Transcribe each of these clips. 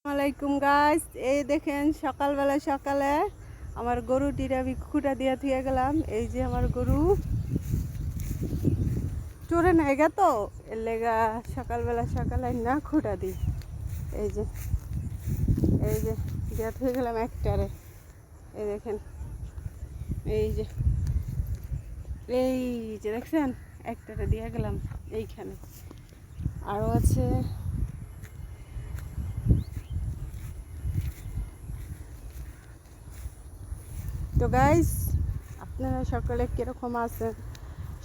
আসসালামাইকুম গাইস, এই দেখেন সকালে আমার গরুটির আমি খুঁটা দিয়ে থুয়ে গেলাম। এই যে আমার গরু চোরে নাই গা, তো এর লেগা সকালে না খুঁটা দিই। এই যে দিয়ে থুয়ে গেলাম একটারে। এই দেখেন, এই যে দেখছেন, একটারে দিয়ে গেলাম। এইখানে আরও আছে। তো গাইস, আপনারা সকালে কীরকম আছেন?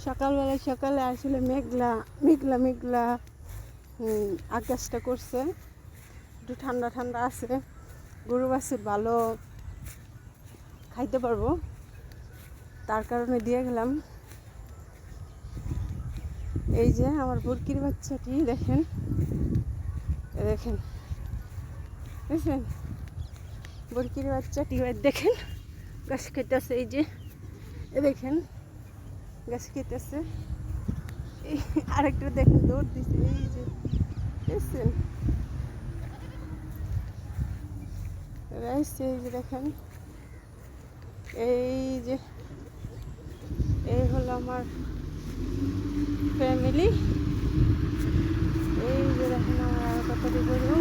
সকালে আসলে মেঘলা আকাশটা করছে, একটু ঠান্ডা আছে। গরু বাছুর ভালো খাইতে পারবো, তার কারণে দিয়ে গেলাম। এই যে আমার বুরকির বাচ্চাটি দেখেন, দেখেন বুরকির বাচ্চাটি দেখেন গাছ খেতেছে। এই যে দেখেন গাছ খেতেছে। এই আরেকটা দেখেন দৌড় দিছে। এই যে দেখছেন, এই যে দেখেন, এই হলো আমার ফ্যামিলি। এই যে দেখেন আমার আর কতটি গরু।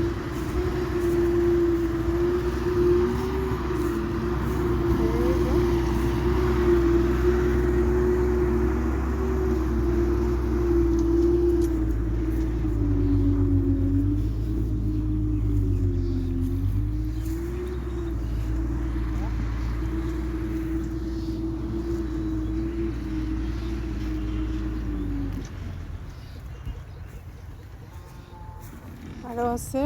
আরও আছে।